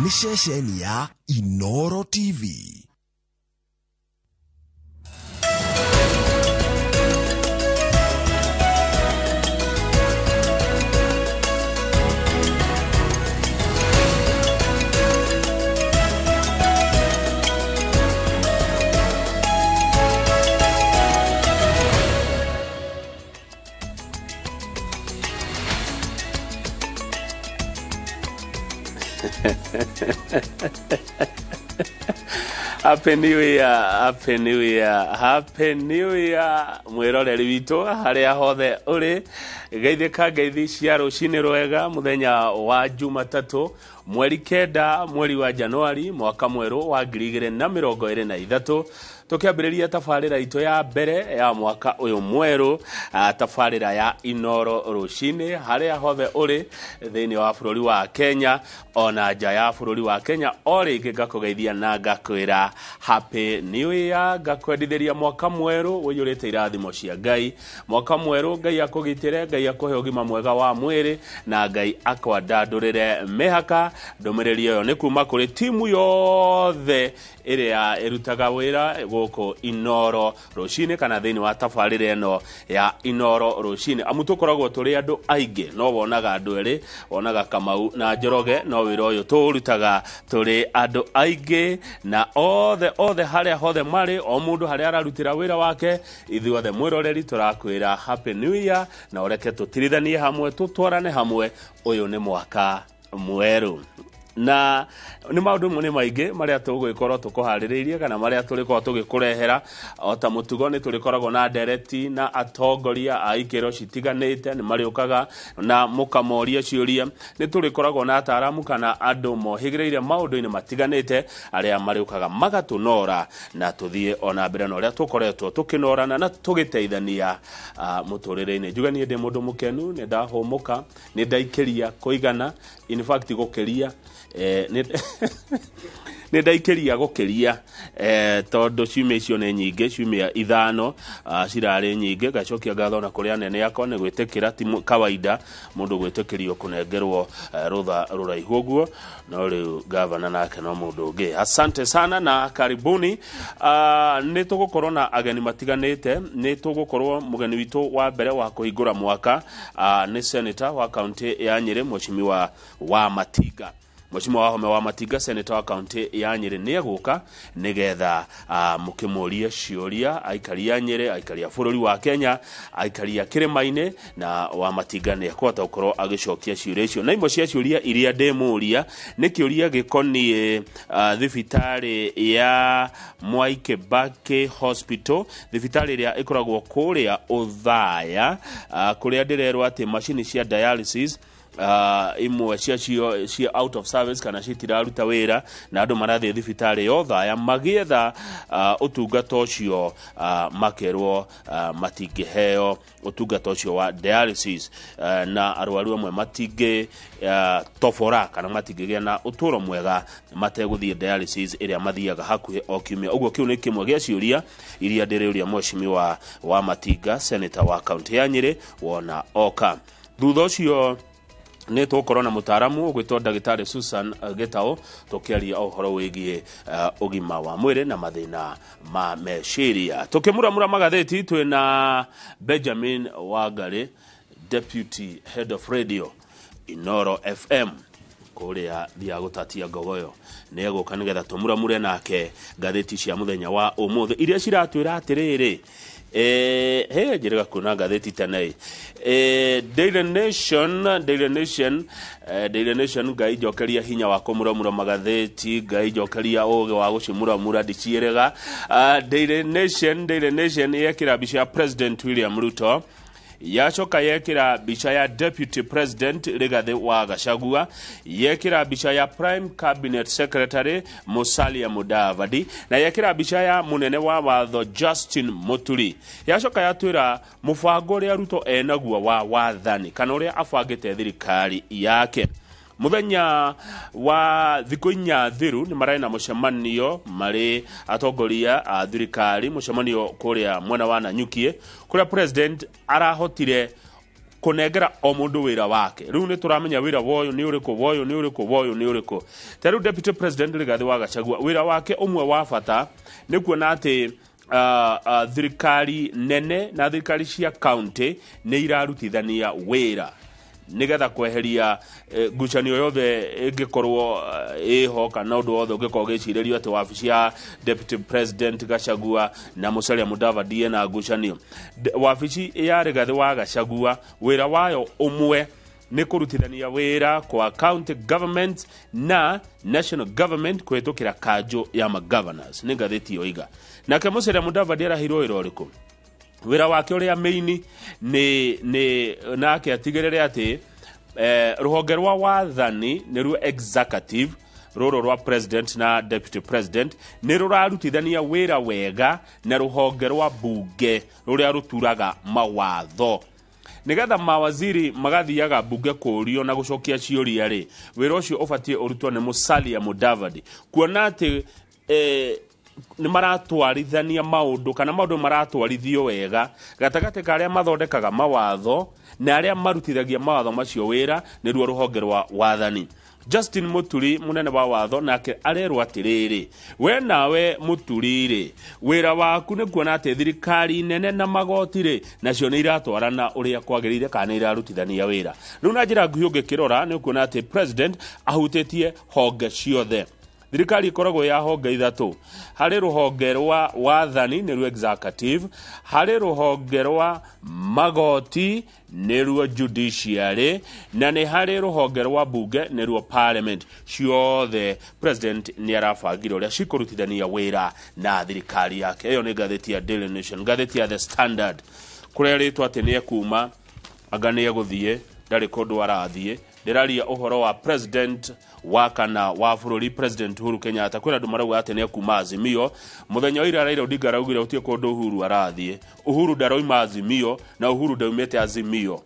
nĩ ceceni ya iNooro TV. Happy New Year, Happy New Year, Happy New Year. Mwiroreri witu haria hothe uri geithika ngeithi cia rucini rwega muthenya wa Jumatatu mweri kenda mweri wa Januari mwaka mweru wa 2023 tukiambiriria tafarira itu ya mbere ya mwaka uyu mweru tafarira ya iNooro rucini haria hothe uri thiini wa bururi wa Kenya ona nja ya bururi wa Kenya ori ngakugeithia na ngakwira Happy New Year, ngakwendithiria mwaka mweru uyurite irathimo cia Ngai, mwaka mweru Ngai akugitire, Ngai akuhe ugima mwega wa mwiri na Ngai akwandandurire mihaka. Ndumiriri yo ni kuma kuri timu yothe iria irutaga wira guku iNooro rucini kana thiini wa tafarira eno ya iNooro rucini. Amutukoragwo turi andu aingi, no wonaga andu eri, wonaga Kamau na Njoroge, no wira uyu turutaga turi andu aingi na othe haria hothe mari o mundu haria ararutira wira wake. Ithuothe mwiroreri turakwira Happy New Year na ureke tutirithanie hamwe, tutwarane hamwe. Uyu ni mwaka mweru na ni maundu mune maingi maria tugwikorwo tukuhaririirie kana maria turiko tugikurehera ota mutugo. Ni turikoragwo na ndereti na atongoria a ikero citiganite ni mariukaga na mukamoria ciuria. Ni turikoragwo na ataramu kana andu mohigireire maundu-ini matiganite aria mariukaga magatunora na tuthie ona mbere na uria tukoretwo tukinorana na tugiteithania muturire-ini. Njuganie ndi mundu mukenu, ni ndahumuka, ni ndaikiria kuigana, in fact gukiria ni ndaikiria gukiria tondu ciumia icio ni nyingi, ciumia ithano cirari nyingi. Gacokia ngatho na kuri anene yakwa ni gwitikira ti kawaida mundu gwitikirio kunengerwo rutha ruraihu guo, no riu gavana nake no mundu ungi. Asante sana na karibuni. Ni tugukorwo na ageni matiganite. Ni tugukorwo mugeni witu wa mbere wa kuhingura mwaka ni senator wa county ya Nyeri, Mheshimiwa wa Matiga. Mheshimiwa wa Home wa Matiga, senator wa county ya Nyeri, ni aguka nigetha mukimuria ciuria aikaria Nyeri, aikaria bururi wa Kenya, aikaria kirimaine, na wa Matiga ni akwata gukorwo agicokia ciuria icio. Na imwe cia ciuria iria ndemuria ni kiuria gikonie thibitari ya Mwai Kibaki Hospital, thibitari iria ikoragwo kuria Uthaya, kuria ndirerwo ati machine cia dialysis imwe cia out of service kana citiraruta wira na andu marathie thibitari yothe ya magietha utungata ucio makerwo matingiheo utungata ucio wa dialysis na arwaru amwe matingi tofora kana matingigia na uturo mwega mateguthie dialysis iria mathiaga hakuhi o kiumia. Uguo kiu ni kimwe gia ciuria iria ndiriuria Mheshimiwa wa Matiga, senator wa county ya Nyeri, wona oka. Thutha ucio ni tukorwo na mutaramu ugwitwo Dagitari Susan Getao tukiaria ohoro wigie ugima wa mwiri na mathina ma meciria. Tukimuramura magatheti twina Benjamin Wangari, Deputy Head of Radio iNooro FM kuria thia gutatia ngogoyo. Ni aguka nigetha tumuramure nake gatheti cia muthenya wa umuthi iria ciratwira atiriri njirega kuna gatheti tene. Daily Nation Ngai jokeria hinya wa kumuramura magatheti, Ngai jokeria uge wa gucimuramura ndicierega. Daily Nation yekira bisha President William Ruto, yacoka yekira bicha ya Deputy President Rigathi wa Gachagua, yekira bicha ya Prime Cabinet Secretary Musalia Mudavadi, na yekira bicha ya munene wa watho Justin Muturi. Yacoka yatwira mubango uria Ruto enaguo wa wathani kana uria abangite thirikari yake. Muthenya wa thiku inya thiru ni marai na mucemanio mari atongoria a thirikari, mucemanio kuria mwena wa Nanyukie kuria president arahotire kunengera o mundu wira wake riu ni turamenya wira woyo ni uriku woyo ni uriku woyo ni uriku taru deputy president Rigathi wa Gachagua wira wake umwe wa bata ni kuona ati thirikari nene na thirikari cia county ni irarutithania wira nigetha kweheria ngucanio yothe ingikorwo iho kana undu wothe ungikorwo giciririo ati wabici ya deputy president Gachagua na Musalia Mudavadi na ngucanio wabici ya Rigathi wa Gachagua wira wayo umwe ni kurutithania wira kwa county government na national government kwetukira kanjo ya governors ni ngatheti oiga nake Musalia Mudavadi arahirwo wira uriku wira wake uria main ni nake atigirire ati ruhonge rwa wathani ni ruo executive roro rwa president na deputy president ni rurarutithania wira wega na ruhonge rwa bunge ruria ruturaga mawatho nigetha mawaziri magathiaga bunge kurio na gucokia ciuria ri wira ucio ubatie urutwo ni Musalia Mudavadi kuona ati ni maratwarithania maundu kana maundu maratwarithio wega gatagate karia mathondekaga mawatho na aria marutithagia mawatho macio wira ni ruo ruhonge rwa wathani Justin Muturi munene wa watho nake arerwo atiriri we nawe Muturi wira waku ni kuona ati thirikari nene na magoti ri nacio ni iratwarana uria kwagirire kana irarutithania wira riu na njira nguhi ungikirora ni kuona ati president ahutitie honge ciothe thirikari ikoragwo ya honge ithatu hari ruhonge rwa wathani ni ruo executive hari ruhonge rwa magoti ni ruo judiciary na ni hari ruhonge rwa bunge ni ruo parliament ciothe president ni arabangire uria cikurutithania wira na thirikari yake iyo ni ngatheti ya Daily Nation ngatheti ya The Standard kuria ritwa ati ni ekuma anga ni eguthie ndari kundu arathie ndiraria uhoro wa president wa kana wa bururi president Uhuru Kenyatta kwira ndu marauga ati ni ekuma Azimio muthenya ira Raila Odinga araugire utie kundu Uhuru arathie Uhuru ndaroima Azimio na Uhuru ndaumete Azimio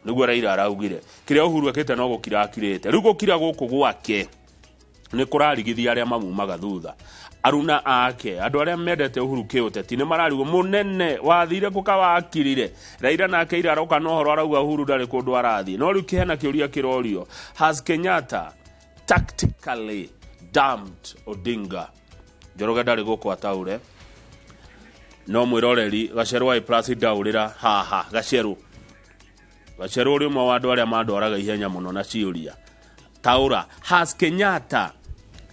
niguo Raila araugire kiria Uhuru akite no gukira akirite riu gukira guku gwake ni kurarigithia aria mamumaga thutha aruna ake andu aria mendete Uhuru kiuteti ni mararigo munene wathire gukawakirire Raila nake ira aroka no horo arauga Uhuru ndari kundu arathie no riu kihena kiuria kirorio has Kenyatta tactically dumped Odinga Njoroge ndari guku ataure no mwiroreri Gaceru wa plus daurira haha Gaceru uri mwa wandu aria mandoraga ihenya muno na ciuria taura has Kenyatta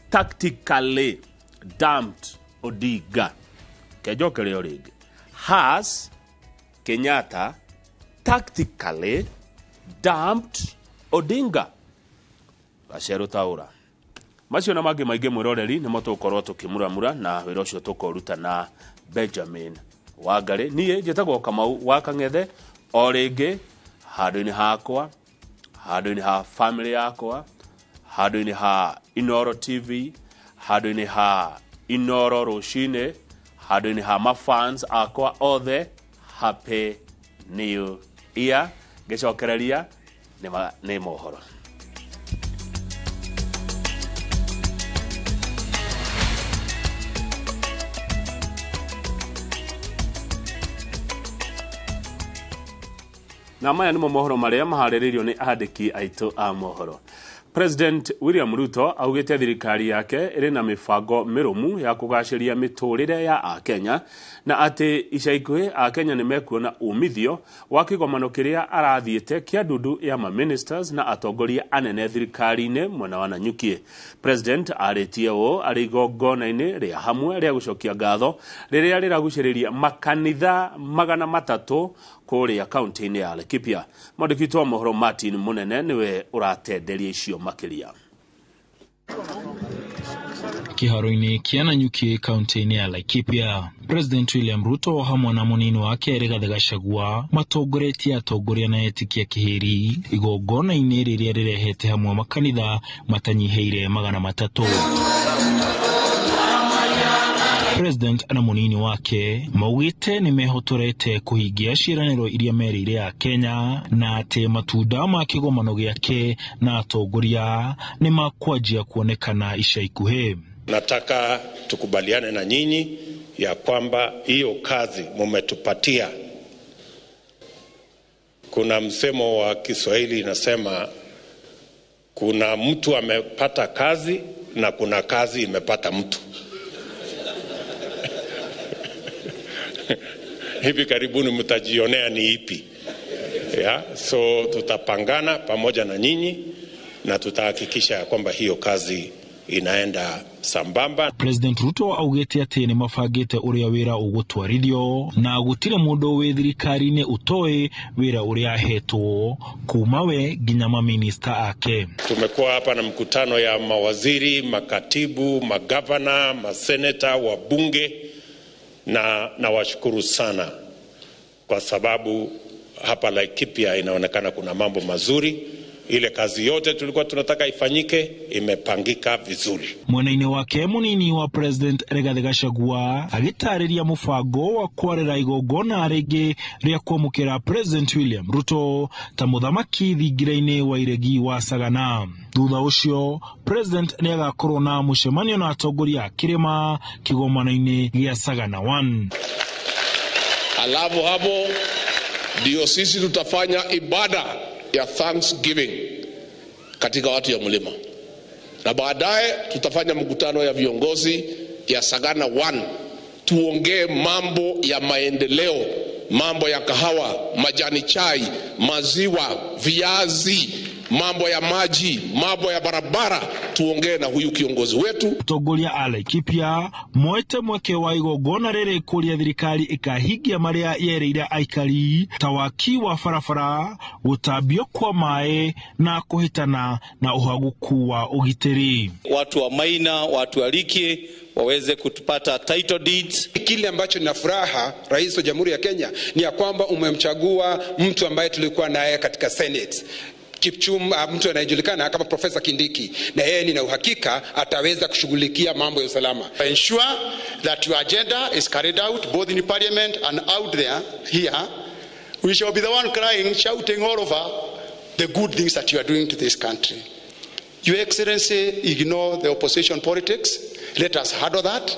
tactically dumped Odinga kejokere origi has Kenyatta tactically dumped Odinga Gaceru taura macio na mangĩ maingĩ mwiroreri nĩ mũtũkorwo tukimuramura na wĩra ũcio tukoruta na Benjamin Wangari niĩ njĩtagwo Kamau wa Kang'ethe o rĩngĩ handũ-inĩ hakwa handũ-inĩ ha family yakwa handũ-inĩ ha iNooro TV handũ-inĩ ha iNooro rũcinĩ handũ-inĩ ha mafans akwa othe happy new year ngĩcokereria nĩ mohoro na maya nimo mohoro maria maharĩrĩirio ni andĩki aitũ a mohoro President William Ruto augite thirikari yake ĩrĩ na mibango mirumu ya kugaciria miturire ya Akenya na ati ica ikuhĩ Akenya nĩ mekuona umithio wa kĩgomano kĩrĩa arathiĩte kĩa ndundu ya ministers na atongoria anene thirikari-inĩ mwena wa Nanyuki. President arĩtie ũũ arĩ igongona-inĩ rĩa hamwe rĩa gũcokia ngatho rĩrĩa rĩragucĩrĩria makanitha 300 kũrĩa kaunti-inĩ ya Laikipia. Mwandĩki wa mohoro Martin Munene niwe ũratenderia icio makiria. Kiharo-inĩ kĩa Nanyuki kaunti-inĩ ya Laikipia, President William Ruto hamwe na munini wake Rigathi Gachagua matongoretie atongoria na etikia kihiri igongona-inĩ rĩrĩa rĩrehete hamwe makanitha matanyiheire 300. President na munini wake maugite ni mehotorete kuhingia ciĩranĩro iria merĩire ya Kenya na ati matunda ma kĩgomano gĩake na atongoria ni makwanjia kuonekana ica ikuhĩ. Nataka tukubaliane na nyinyi ya kwamba hiyo kazi mumetupatia Kuna msemo wa Kiswahili inasema kuna mtu amepata kazi na kuna kazi imepata mtu. Hivi karibuni mtajionea ni ipi. So tutapangana pamoja na nyinyi na tutahakikisha kwamba hiyo kazi inaenda sambamba. President Ruto augete ati ni mafagite uria wira ugutwarithio na gutire mundu wi thirikari-ini utoe wira uria ahetwo kuma we nginya maminista ake. Tumekuwa hapa na mkutano ya mawaziri, makatibu, magavana, maseneta, wabunge na washukuru sana kwa sababu hapa Laikipia inaonekana kuna mambo mazuri. Ile kazi yote tulikuwa tunataka ifanyike imepangika vizuri. Mwena-ini wake munini wa President Rigathi Gachagua agitariria mubango wa kwarira igongona ringi ria kwamukira President William Ruto ta muthamaki thingira-ini wa iregi wa Sagana. Thutha ucio President ni agakorwo na mucemanio na atongoria kirima kigomana-ini gia Sagana 1. Alafu hapo ndio sisi tutafanya ibada ya Thanksgiving katika watu ya mlima, na baadaye tutafanya mkutano ya viongozi ya Sagana 1 tuongee mambo ya maendeleo, mambo ya kahawa, majani chai, maziwa, viazi, mambo ya maji, mambo ya barabara, tuongee na huyu kiongozi wetu. Tongoria a Laikipia mwete mweke wa igongona riri kuria thirikari ikahingia maria yereire aikari ta waki wa barabara, gutambio kwa mae na kuhitana na uhaguku wa ugitiri. Watu wa Maina, watu wa Riki waweze kutupata title deeds. Kile ambacho nina furaha Rais wa Jamhuri ya Kenya ni ya kwamba umemchagua mtu ambaye tulikuwa naye katika Senate, mtu anayejulikana kama Professor Kindiki, na yeye nina uhakika ataweza kushughulikia mambo ya usalama. Ensure that your agenda is carried out both in parliament and out there here. We shall be the one crying, shouting all over the good things that you are doing to this country. Your Excellency, ignore the opposition politics. Let us handle that.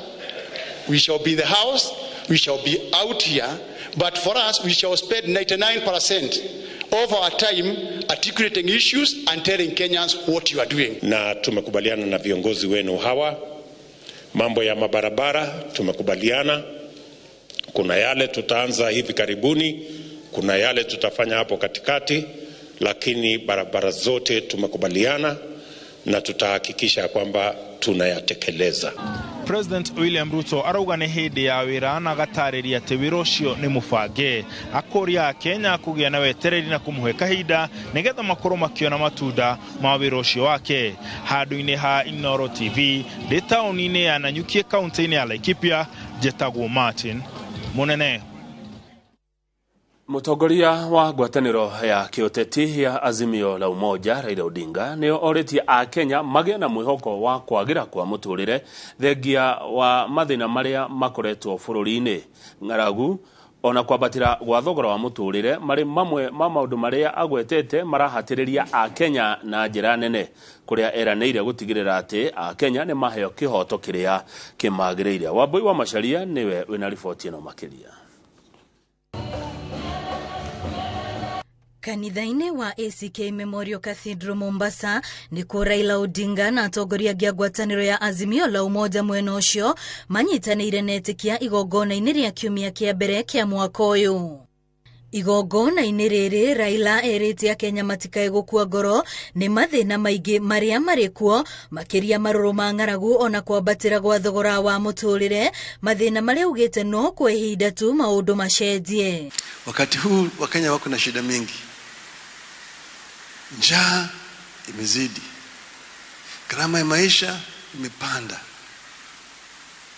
We shall be the house, we shall be out here, but for us we shall spend 99% of our time articulating issues and telling Kenyans what you are doing. Na tumekubaliana na viongozi wenu hawa mambo ya mabarabara, tumekubaliana kuna yale tutaanza hivi karibuni, kuna yale tutafanya hapo katikati, lakini barabara zote tumekubaliana na tutahakikisha kwamba tunayatekeleza. President William Ruto arauga ni hindi ya wira na gatariria ati wira ucio ni mubange, akoria Kenya kugia na wetereri na kumuhe kahinda nigetha makorwo makiona matunda ma wira ucio wake. Handu-ini ha iNooro TV ndi tauni-ini ya Nanyuki kaunti-ini ya Laikipia, Jetagwo Martin Munene. Mutongoria wa ngwataniro ya kiuteti ya Azimio la Umoja Raila Odinga nio oretie a Kenya magĩa na mwĩhoko wa kwagira kwa muturire thengia wa mathina maria makoretwo bururi-ini. Ng'aragu ona kwambatira gwa thogora wa muturire mari mamwe ma maundu maria agwetete marahatĩrĩria a Kenya na njĩra nene, kuria eranĩire gutigirira ati a Kenya ni maheo kihoto kiria kimagĩrĩire. Wambui wa Macharia niwe wina riboti ĩno makĩria. Kanitha-ini wa ACK Memorial Cathedral Mombasa nikuo Raila Odinga na atongoria a ngwataniro ya Azimio la Umoja mwena ucio manyitanĩire netikia igongona-ini ria kiumia kia mbere kia mwaka uyu. Igongona-ini riri Raila erĩte a Kenya matikae gũkua ngoro ni mathina maingĩ maria marĩ kuo, makiria marũrũ ma ng'aragu ona kwambatĩra gwa thogora wa muturire, mathina maria ugĩte no kwa ihinda tu maũndũ macenjie. Wakati huu Wakenya wako na shida mingi. Njaa imezidi, gharama ya maisha imepanda,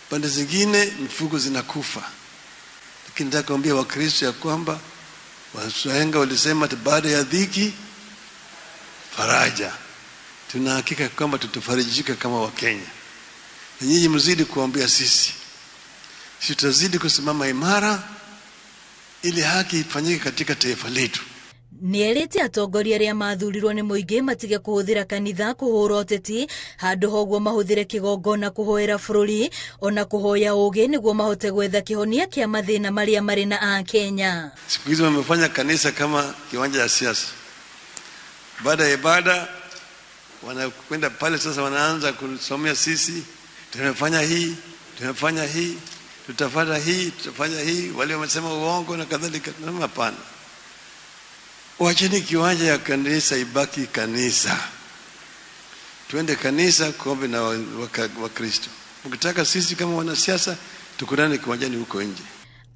pande zingine mifugo zinakufa. Lakini nataka kuambia Wakristo ya kwamba Wahenga walisema baada ya dhiki faraja. Tuna hakika kwamba tutafarijika kama Wakenya, na nyinyi mzidi kuombea sisi tutazidi kusimama imara ili haki ifanyike katika taifa letu. Nĩerĩte atongoria arĩa mathurirwo nĩ mũingĩ matige kũhũthĩra kanitha kũhũra ũteti handũ hoguo mahũthĩre kĩgongona kũhoera bũrũri ona kũhoya ũgĩ nĩguo mahote gwetha kĩhonia kĩa mathĩna marĩa marĩ na Akenya. Siku hizi wamefanya kanisa kama kiwanja ya siasa. Baada ya ibada wanakwenda pale sasa, wanaanza kusomea sisi tumefanya hii, tutafanya hii, wale wamesema uongo na kadhalika. Hapana. Wacheni kiwanja ya kanisa ibaki kanisa. Tuende kanisa kuombe na Wakristo. Mkitaka sisi kama wanasiasa tukutane kiwanjani huko nje.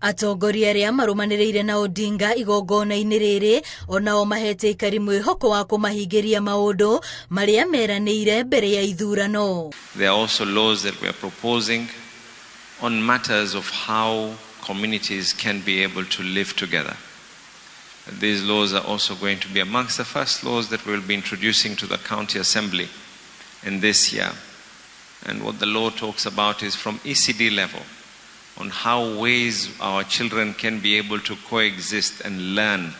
Atongoria arĩa marumanĩrĩire na Odinga igongona-inĩ rĩrĩ onao mahete ikari mwĩhoko wa kũmahingĩria maũndũ marĩa meranĩire mbere ya ithurano. There are also laws that we are proposing on matters of how communities can be able to live together. These laws are also going to be amongst the first laws that we will be introducing to the county assembly in this year. And what the law talks about is from ECD level on how ways our children can be able to coexist and learn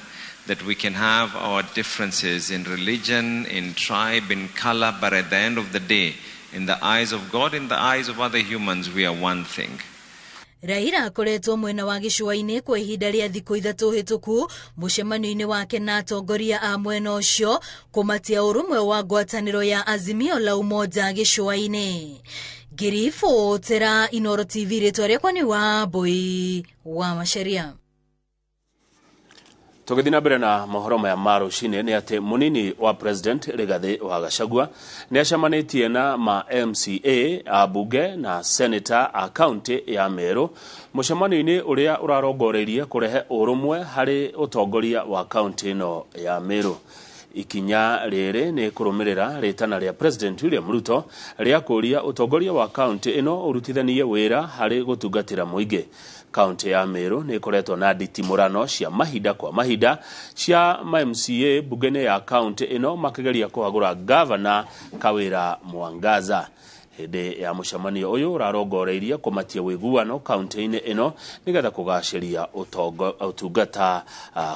that we can have our differences in religion, in tribe, in color, but at the end of the day, in the eyes of God, in the eyes of other humans, we are one thing. Raila akoretwo mwena wa gĩcũa-inĩ kwa ihinda rĩa thikũ 3 hĩtũku mũcemanio-inĩ wake na atongoria a mwena ũcio kũmatia ũrũmwe wa ngwatanĩro ya Azimio la Umoja gĩcũa-inĩ. Girifo tera iNooro TV rĩtwa rĩakwa nĩ Wambui wa Macharia. Tũgĩthiĩ na mbere na mohoro maya ma rũcinĩ nĩ atĩ mũnini wa president Rigathi wa Gachagua nĩ acemanĩtie na ma MCA abunge na senator a county ya Meru mũcemanio-inĩ ũrĩa ũrarongoreirie kũrehe ũrũmwe harĩ ũtongoria wa county ĩno ya Meru. Ikinya rĩrĩ nĩ kũrũmĩrĩra rĩtana rĩa President William Ruto rĩa kũria ũtongoria wa county ĩno ũrutithanie wĩra harĩ gũtungatĩra mũingĩ. County ya Meru nĩ ĩkoretwo na nditimũrano cia mahinda kwa mahinda cia MCA bunge-inĩ ya county ĩno makĩgeria kũhagũra governor Kawĩra Mwangaza. Hĩndĩ ya mũcemanio ũyũ ũrarongoreirie kũmatia wĩiguano county-inĩ ĩno nĩgetha kũgacĩria ũtungata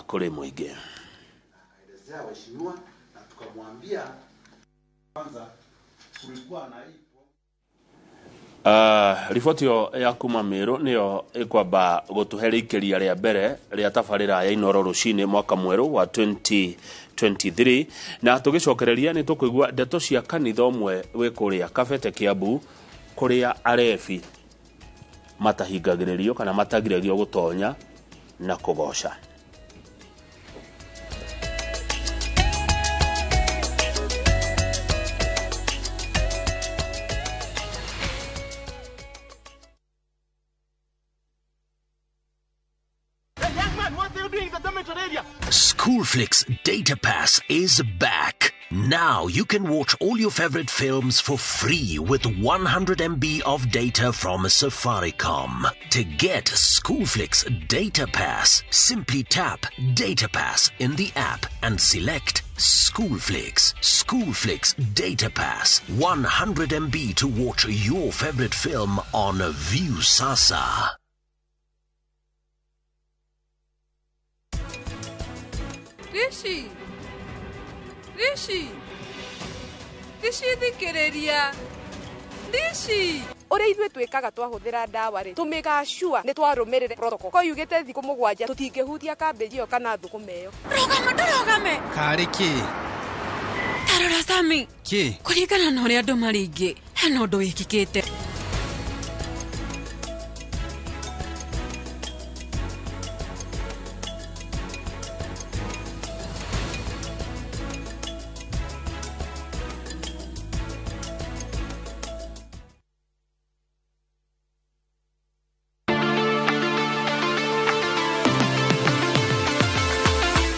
kũrĩ mũingĩ. Waheshimiwa na tukamwambia kwanza kulikuwa na riboti ya kuma Meru niyo ikwamba gutuhere ikeria rĩa mbere rĩa tabarĩra ya iNooro rũcinĩ mwaka mwerũ wa 2023 na tugicokereria ni tukuigua ndeto cia kanitha ũmwe wĩ kũrĩa Kabete Kiambu kũrĩa arebi matahingagĩrĩrio kana matagiragio gũtonya na kũgoca. Schoolflix Data Pass is back. Now you can watch all your favorite films for free with 100 MB of data from Safaricom. To get Schoolflix Data Pass, simply tap Data Pass in the app and select Schoolflix. Schoolflix Data Pass, 100 MB to watch your favorite film on View Sasa. Rishi thikĩrĩria. Rishi ũrĩa ithuĩ twĩkaga twahũthĩra ndawa rĩ tũmĩgacua nĩ twarũmĩrĩre protocol ko yugĩte thikũ 7 tũtingĩhutia kambĩji ĩyo kana thũkũma ĩyo. Rũgame karĩ kĩ tarora Sami kĩ kũringana na ũrĩa andũ marĩ aingĩ hena ũndũ wĩkĩkĩte.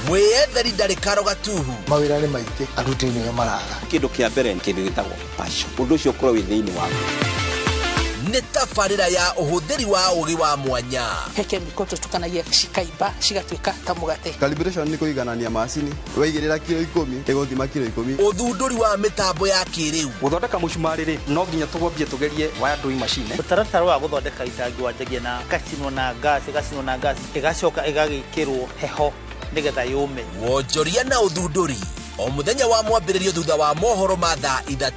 Mwĩyetheri ndarĩ karo gatuhu. mawĩra nĩ maingĩ aruti nĩo maraga. Kĩndũ kĩa mbere nĩ kĩndũ gĩtagwo passion. Ũndũ ũcio ũkorwo wĩ thĩinĩ waku. Nĩ tabarĩra ya ũhũthĩri wa ũgĩ wa mwanya. Heke miko tutukanagia cikaimba cigatuĩka ta mũgate. Calibration nĩ kũiganania macini. Waigĩrĩra kilo 10 ĩgũthima kilo 10. Ũthundũri wa mĩtambo ya kĩrĩu. Gũthondeka mũcumarĩ rĩ no nginya tũgwambie tũgerie wire drawing machine. Mũtaratara wa gũthondeka itangi wanjagia na gacinwo na gas, ĩgacoka ĩgagĩkĩrwo heho nigetha yume. Wonjoria na uthunduri o muthenya wa mwambĩrĩrio thutha wa mohoro ma thaa 3.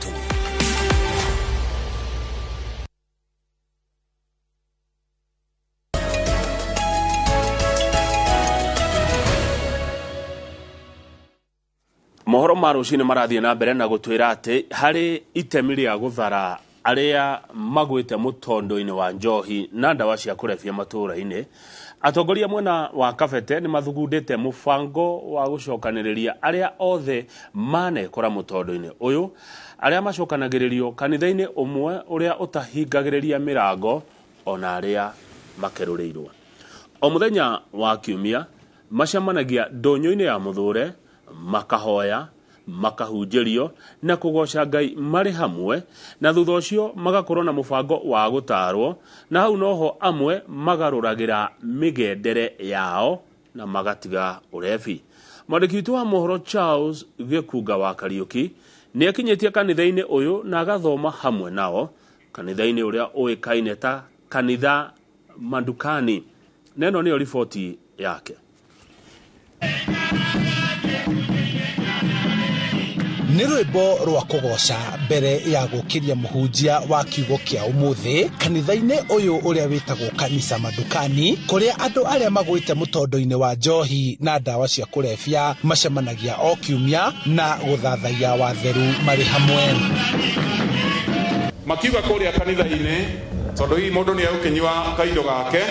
Mohoro ma rucini marathie na mbere na gutwira ati hari itemi ria guthara aria magwite mutondo-ini wa njohi na ndawa cia kurebia matura-ini. Atongoria mwena wa Kabete ni mathugundite mubango wa gucokaniriria aria othe manekora mutondo-ini uyu, aria macokanagiririo kanitha-ini umwe uria utahingagiriria mirango ona aria makerurirwo. O muthenya wa kiumia macemanagia ndonyo-ini ya Muthure, makahoya, makahunjirio na kugoca Ngai mari hamwe, na thutha ucio magakorwo na mubango wa gutarwo, na hau noho amwe magaruragira migendere yao na magatiga urebi. Mwandiki wa mohoro Charles Gikuga wa Kariuki ni akinyetie kanitha-ini uyu na agathoma hamwe nao, kanitha-ini uria uikaine ta kanitha Mandukani. Neno niyo ripoti yake. Nĩ rwĩmbo rwa kũgoca mbere ya gũkĩria mũhunjia wa kiugo kĩa ũmũthĩ kanitha-inĩ ũyũ ũrĩa wĩtagwo kanisa Mandukani, kũrĩa andũ arĩa magwĩte mũtondo-inĩ wa njohi na ndawa cia kũrebia macemanagia o kiumia na gũthathaia watheru marĩ hamwe. Makiuga kũrĩa kanitha-inĩ tondũ hihi mũndũ nĩ egũkĩnyua kaindo gake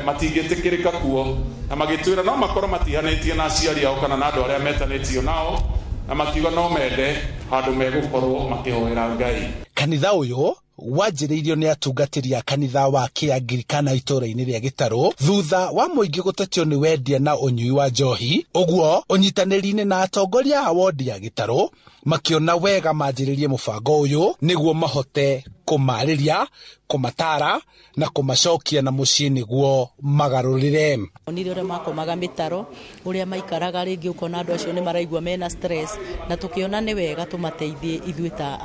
matingĩtĩkĩrĩka kuo, na magĩtwĩra no makorwo matihanĩtie na aciari ao kana na andũ arĩa metanĩtio nao, na makiuga no mende handũ megũkorwo makĩhoera Ngai. Kanitha ũyũ wanjĩrĩirio nĩ atungatĩri a kanitha wa Kĩangirikana itũũra-inĩ rĩa Gĩtarũ thutha wa mũingĩ gũtetio nĩ wendia na ũnyui wa njohi. Ũguo ũnyitanĩri-inĩ na atongoria a wondi ya Gĩtarũ makĩona wega manjĩrĩrie mũbango ũyũ nĩguo mahote kũmarĩria, kũmatara na kũmacokia na mũciĩ nĩguo magarũrĩre. Onire ũrĩa makomaga mĩtaro, ũrĩa maikaraga rĩngĩ ũkona andũ acio nĩ maraigua mena stress, na tũkĩona nĩ wega tũmateithie ithuĩ ta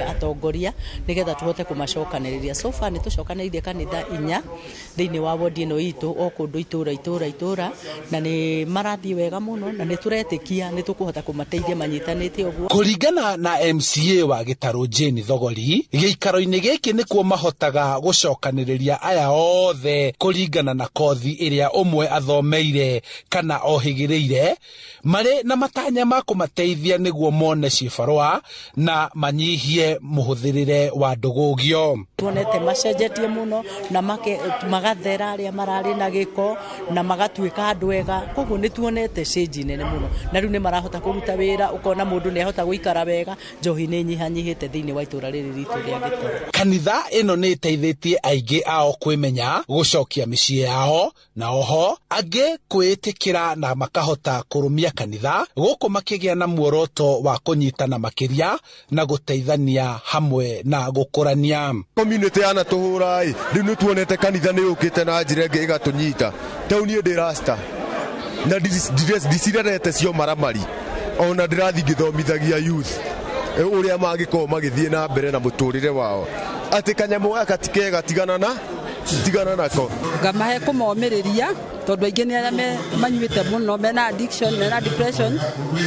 atongoria nĩgetha tuhote kũmacokanĩrĩria. So far nĩ tũcokanĩrĩirie kanitha 4 thĩinĩ wa wodi ĩno itũ o kũndũ itũũra, na nĩ marathiĩ wega mũno na nĩ tũretĩkia nĩ tũkũhota kũmateithia manyitanĩte ũguo. Kũringana na MCA wa Gĩtarũ Jane Thogori, gĩikaro-inĩ gĩkĩ nĩkuo mahotaga gũcokanĩrĩria aya othe kũringana na kothi ĩrĩa ũmwe athomeire kana ohĩgĩrĩire, marĩ na matanya ma kũmateithia nĩguo mone cibarũa na manyihie mũhũthĩrĩre wa ndũgũgio. Tuonete macenjetie mũno na magathera arĩa mararĩ na gĩko na magatuĩka andũ ega, koguo nĩ tuonete change nene mũno, na rĩu nĩ marahota kũruta wĩra, ũkona mũndũ nĩ ahota gũikara wega, njohi nĩ nyihanyihĩte thĩinĩ wa itũũra rĩrĩ ritũ rĩa Gĩtarũ. Kanitha ĩno nĩ ĩteithĩtie aingĩ ao kwĩmenya, gũcokia mĩciĩ yao, na oho angĩ kwĩĩtĩkĩra na makahota kũrũmia kanitha, gũkũ makĩgĩa na muoroto wa kũnyitana makĩria na gũteithania hamwe na gũkũrania. Community yana tũhũra rĩu nĩ tuonete kanitha nĩ yũkĩte na njĩra ĩngĩ ĩgatũnyita. Tau niĩ ndĩ rasta na ndicirerete cio maramari, ona ndĩrathiĩ ngĩthomithagia youth ũrĩa mangĩkorwo magĩthiĩ na mbere na mũtũrĩre wao, atĩ kanyamũ gaka ti kega, tigana nako. Ngamahe kũmomĩrĩria tondũ aingĩ nĩ arĩa manyuĩte mũno, mena addiction, mena depression,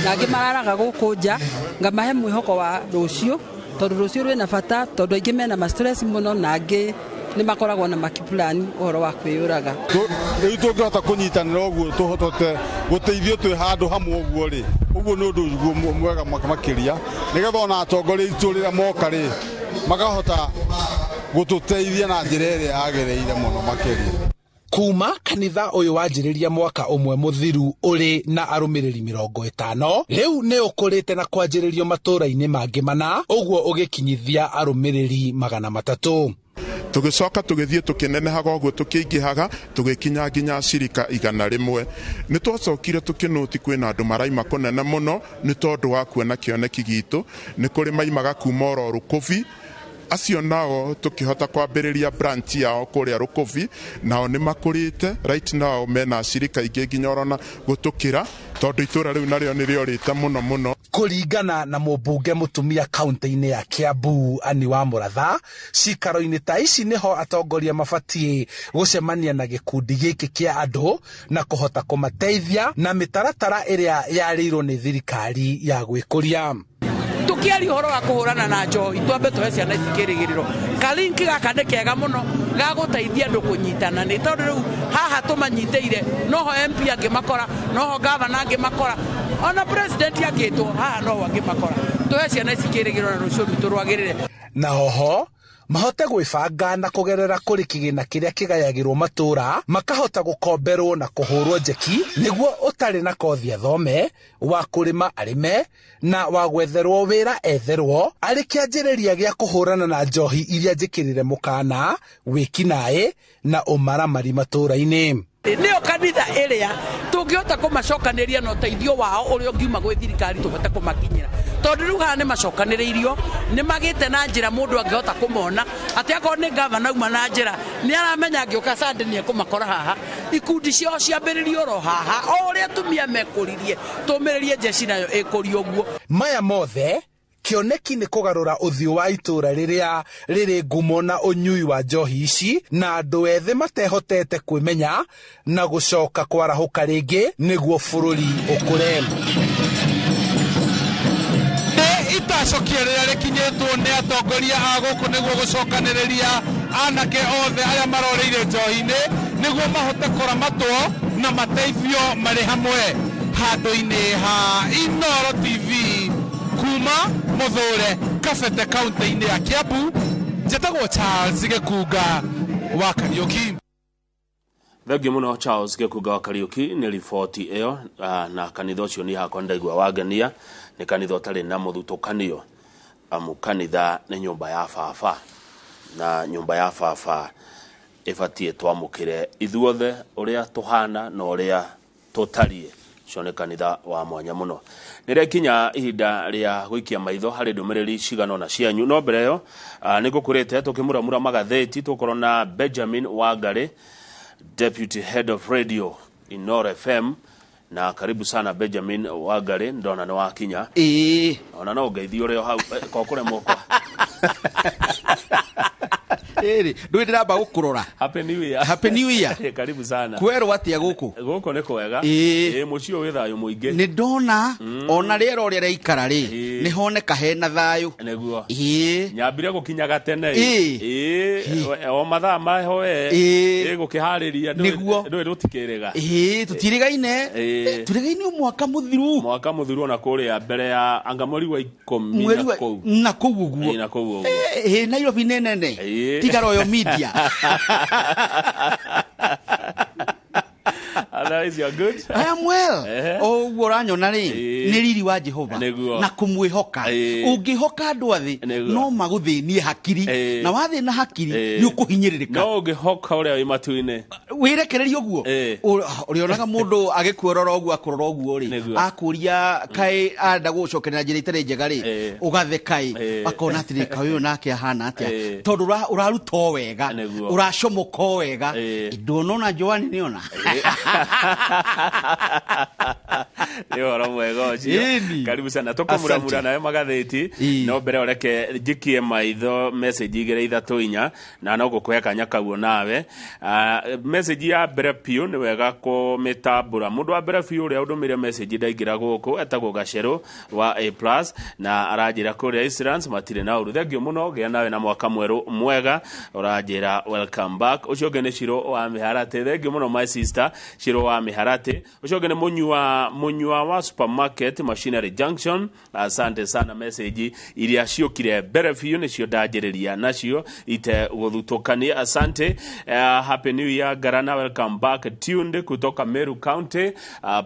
na angĩ mararaga gũkũ nja. Ngamahe mwĩhoko wa rũciũ tondũ rũciũ rwĩna bata, tondũ aingĩ mena stress mũno na angĩ nĩ makoragwo na makipulani ũhoro wa kwĩyũraga. Rĩu tũngĩhota kũnyitanĩra ũguo tũhote gũteithio twĩ handũ hamwe ũguo rĩ, ũguo nĩ ũndũ mwega makĩria, nĩgetha ona atongoria itũ rĩrĩa moka rĩ makahota gũtũteithia na njĩra ĩrĩa yagĩrĩire mũno makĩria. Kuma kanitha ũyũ wanjĩrĩria mwaka ũmwe mũthiru ũrĩ na arũmĩrĩri 50, rĩu nĩ ũkũrĩte na kwanjĩrĩrio matũũra-inĩ mangĩ mana, ũguo ũgĩkinyithia arũmĩrĩri 300. Tũgĩcoka tũgĩthiĩ tũkĩnenehaga ũguo tũkĩingĩhaga tũgĩkinya nginya cirika 100. Nĩ twacokire tũkĩnũti kwĩna andũ maraima kũnene mũno nĩ tondũ wa kuona kĩoneki gitũ. Nĩ kũrĩ maimaga kuma oro Rũkũbi, acio nao tukihota kwambĩrĩria branch yao kũrĩa Rukovi nao nĩ makũrĩte right now mena cirika ingĩ nginya orona gũtũkĩra tondũ itũra rĩu narĩo nĩrĩorĩte mũno kũringana na mũmbunge mũtumia kaunti-inĩ ya Kiambu Ani wa Mũratha cikaro-inĩ ta ici nĩho atongoria mabatie gũcemania na gĩkundi gĩkĩ kĩa andũ na kũhota kũmateithia na mĩtaratara ĩrĩa yarĩirwo nĩ thirikari ya gwĩkũria. Tukiari horo wa kuhurana na njohi twambe tuhe ciana ikirigiriro kalinki gaka nĩ kega muno ga gũteithia andũ kũnyitana nĩ tondũ rĩu haha tũmanyitĩire noho MP angĩmakora noho gavana angĩmakora ona president angĩtwo haha no angĩmakora tuhe ciana ikirigiriro na rũciũ rwitũ rwagĩrĩre na oho mahote gwĩbanga na kũgerera kũrĩ kĩgĩna kĩrĩa kĩgayagĩrwo matũra makahota gũkomberwo na kũhũrwo njeki nĩguo ũtarĩ na kothi athome wa kũrĩma arĩme na wa gwetherwo wĩra etherwo arĩ kĩanjĩrĩria gĩa kũhũrana na njohi iria njĩkĩrĩre mũkana wĩkinaĩ na ũmaramari matũra-inĩ. Nĩyo kanitha ĩrĩa tũngĩhota kũmacokanĩria na ũteithio wao ũrĩa ũngiuma gwĩ thirikari tũhote kũmakinyĩra tondũ rĩu haha nĩ macokanĩrĩirio nĩ magĩte na njĩra mũndũ angĩhota kũmona atĩ akorwo nĩ gavana uma na njĩra nĩ aramenya angĩũka Sunday nĩ ekũmakora haha ikundi ciao ciambĩrĩrio ro haha o ũrĩa atumia mekũririe tũmĩrĩrie jeshi nayo ĩkũrio ũguo. Maya mothe kĩoneki nĩ kũgarũra ũthiũ wa itũra rĩrĩa rĩrĩ ngumo na ũnyui wa njohi ici na andũ ethĩ matehotete kwĩmenya na gũcoka kwarahũka rĩngĩ nĩguo bũrũri ũkũre. Itacokia rĩrĩa rĩkinyĩtwo nĩ atongoria a gũkũ nĩguo gũcokanĩrĩria anake othe arĩa maroreire njohi-inĩ nĩguo mahote kũramatwo na mateithio marĩ hamwe handũ-inĩ ha iNooro TV kuma Mũthũre Kabete kaunti-inĩ ya Kiambu njĩtagwo Charles Gĩkunga wa Kariũki. Thengiũ mũno Charles Gĩkunga wa Kariũki nĩ riboti ĩyo na kanitha ũcio niĩ hakwa ndaigua wangenia nĩ kanitha ũtarĩ na mũthutũkanio amu kanitha nĩ nyũmba ya baba na nyũmba ya baba ĩbatiĩ twamũkĩre ithuothe ũrĩa tũhana na ũrĩa tũtariĩ cio nĩ kanitha wa mwanya mũno. Nĩrĩa kinya ihinda rĩa gũikia maitho harĩ ndũmĩrĩri cigano na cianyu no mbere ĩyo nĩ ngũkũrĩte tũkĩmuramura magathĩti tũkorwo na Benjamin Wangari Deputy Head of Radio iNooro FM na karibu sana Benjamin Wangari ndona nĩ wakinya ona no ngeithio rĩo hau kokore moko ndũĩ ndĩramba gũkũrora. Happy New Year. Happy New Year. Karibu sana. Kwerwo atia gũkũ? Gũkũ nĩ kwega. Mũciĩ wĩ thayũ mũingĩ. Nĩ ndona ona rĩera ũrĩa rĩaikara rĩ nĩ honeka hena thayũ. Nĩguo. Nyambire gũkinyaga tene. O mathaa maho gũkĩharĩria ndũĩ rũtikĩrĩga. Tũtirĩgaine. Tũrĩgaine mwaka mũthiru. Mwaka mũthiru ona kũrĩa mbere ya anga mweri wa 10 na kũu ũguo. Na kũu ũguo. Nairobi nĩ nene. Royal media. Otherwise you're good. I am well. Oh, uranyona ri nĩ riri wa Jehova na kumwihoka ungihoka andũ athĩ no magũthĩnie hakiri na wathĩna hakiri nĩ ũkũhinyĩrĩrĩka no ũngĩhoka ũrĩa wĩ matu-inĩ wĩrekereria ũguo ũrĩonaga mũndũ agĩkuorora ũguo akũrora ũguo rĩ akũria kaĩ anda gũcokerera njĩra itarĩ njega rĩ ũgatheka akona atĩ kaĩ ũyũ nake ahana atĩa tondũ ũraruta wega ũracomoka wega ndonona Joani niona leo mwega ucio karibu sana tukumura nawe magatheti no mbere oreke njikie maitho message igere ithatũ inya na no gũkũhe kanya kaguo nawe message ya mbere piu nĩ wega kũmĩtambũra mũndũ wa mbere piu ũrĩa ũndũmĩire message ndaingĩra gũkũ etagwo Gacero wa A+ na aranjĩra kũrĩa Islands matirĩ na ũru thengio mũno gĩa nawe na mwaka mwerũ mwega ũranjĩra welcome back ũcio ũngĩ nĩ Ciro wa Mĩharatĩ thengio mũno my sister Ciro wa Mĩharatĩ ũcio ũngĩ nĩ Munyua wa Supermarket Machinery Junction asante sana message iria ciokire mbere biũ nĩcio ndanjĩrĩria nacio ite gũthutũkania asante happy new year Garana welcome back tuned kutoka Meru County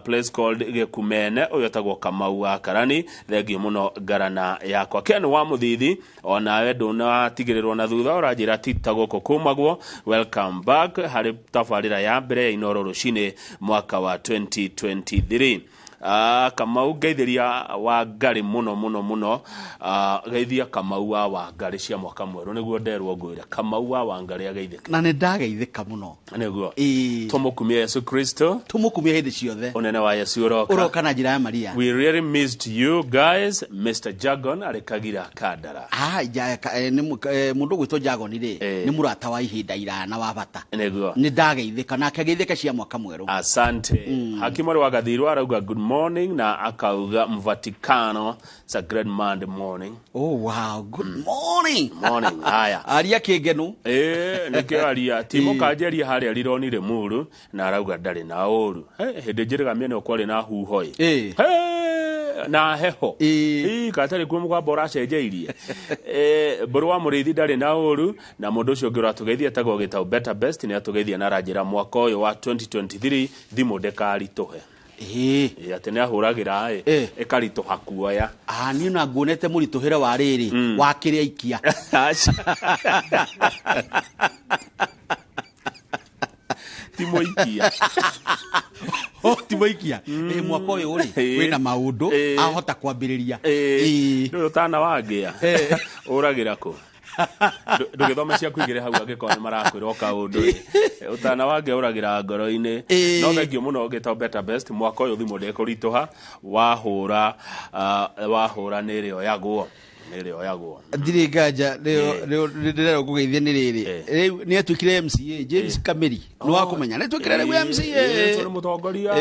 place called Gekumene ũyũ etagwo Kamau wa Karani thengio mũno Garana yakwa Ken wa Mũthithi onawe ndũnatigĩrĩrwo na thutha ũranjĩra tita gũkũ kumagwo welcome back harĩ tabarĩra ya mbere ya iNooro rũcinĩ mwaka wa 2023 Kamau geithiria wa ngari muno geithia Kamau wa ngari cia mwaka mweru niguo nderwo ngwire Kamau wa ngari ageithika na ne ndageithika muno niguo tumukumia Yesu Kristo tumukumia hindi ciothe unene wa Yesu uroka na njira ya Maria. We really missed you guys. Mr. Jagon arekagira Kandara mundu gwitwo Jagon ri ni murata wa ihinda irana wa bata niguo ni ndageithika na akageithika cia mwaka mweru. Asante. Hakimori wa Gathiru arauga good morning na akauga Mvatikano. It's a great Monday morning. Oh wow, good morning. Morning. Haya. Aria kigenu. Nike aria timo kajeria haria rironire muru na arauga ndari na uru. Hende njiriga miene okwari na huhoi. Na heho. Katari kumu kwa bora cenjeirie. Boru wa murithi ndari na uru na mundu ucio ngira tugeithia tago gitau better best ni atugeithia na ranjira mwaka uyu wa 2023 thimu ndekari tuhe. Atene ahuragira ekarito hakuoya ni na nguonete murituhire wa riri wa kiria ikia timoikia timoikia mwaka uyu ri wina maundu ahota kwambiriria ndu tana wagia uragira ko ndugithome cia kuigire hau agikone marakwira okaundu utana wage uragira ngoro-ini no thengio muno gito better best mwaka uyu thimu ndekurituha wahura nirio yagwo ndiri nganja rero kugeithia ni riri ni atukire MCA James Kameri ni wa kumenya ni atukire rero MCA ni mutongoria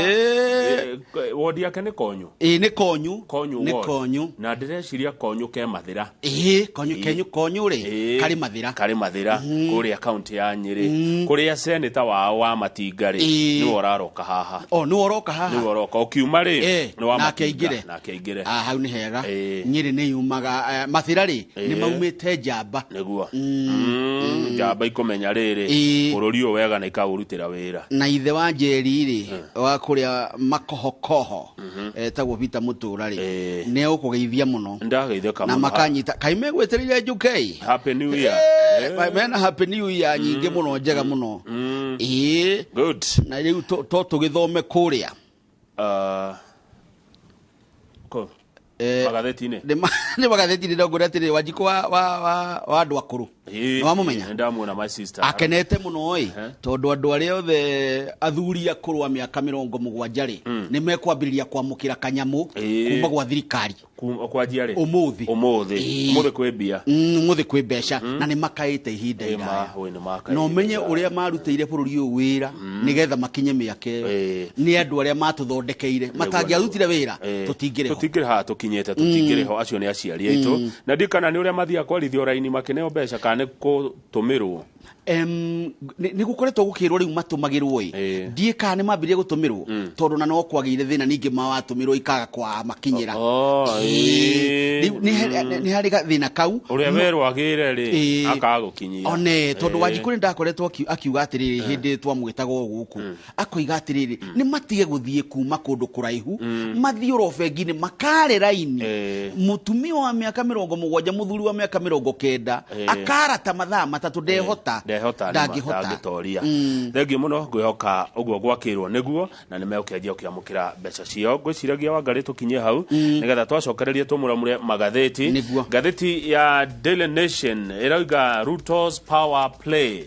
wodi yake ni konyu ni konyu na ndireciria konyu ke mathira konyu ri kari mathira kuri account ya Nyeri kuri senator wa Matingari ni woraroka haha ni woroka okiuma ri ni wa Matingari na keigire hau ni hega Nyeri ni yumaga mathirari ni maumite njamba niguo njamba ikomenya riri bururi uyu wega na ikaurutira wira na ithe wa Njeri ri wa kuria makohokoho etagwo Vita Muturari ne ukugeithia muno ndageithia na makanyita kaime gweterire njukei happy new year mena happy new year nyingi muno njega muno good na riu to tugithome kuria magatheti-ini ni magatheti-ini ndongora atiri Wanjiku wa andu akuru ni wamumenya ndamuona my sister akenete muno oi tondu andu aria othe athuri akuru a miaka 70 ri ni mekwambiriria kwamukira kanyamu kuma gwa thirikari kwa jiari umuthi kwibia umuthi kwibesha na ni makaite ihinda ira no menye uria marutire bururi uyu wira nigetha makinye miake ni andu aria matuthondekeire matangiarutire wira tutingire ha tukinyete tutingire ho acio ni aciari aitu na ndikana ni uria mathia kwarithio raini makineo besha kana kutumirwo ni gukoretwo gukirwo riu matumagirwo ndie kana ni mambirie gutumirwo tondu na no kwagire thina ningi mawatumirwo ikaga kwa makinyira ni hari thina kau uria werwo agire ri akagukinyia one tondu Wanjiku ni ndakoretwo akiuga atiriri hindi twamwitago guku akoiga atiriri ni matige guthie kuma kundu kuraihu mathiuro bengi-ini makare raini mutumia wa miaka 70 muthuri wa miaka 90 akarata mathaa matatu ndehota ndangitoria thengio muno ngwihoka uguo gwakirwo niguo na ni meukenjia ukiamukira mbeca cio ngwiciragia wa ngari tukinye hau nigetha twacokererie tumuramure magatheti gatheti ya Daily Nation irauga Ruto's power play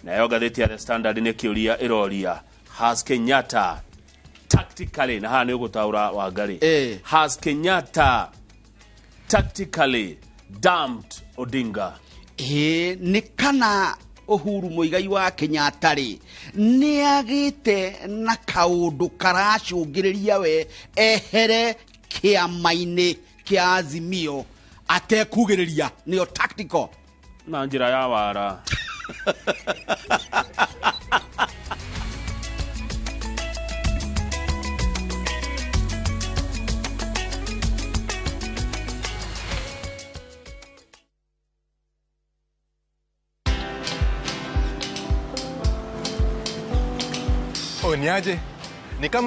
nayo gatheti ya The Standard ni kiuria iroria has Kenyatta tactically na hana ugutaura wa ngari has Kenyatta tactically dumped Odinga ni kana Uhuru Muigai wa Kenyatta ri ni agite na kaundu karacungiriria we ehere kiama-ini kia Azimio atekugiriria niyo tactical na njira ya wara Niaje? Ni kama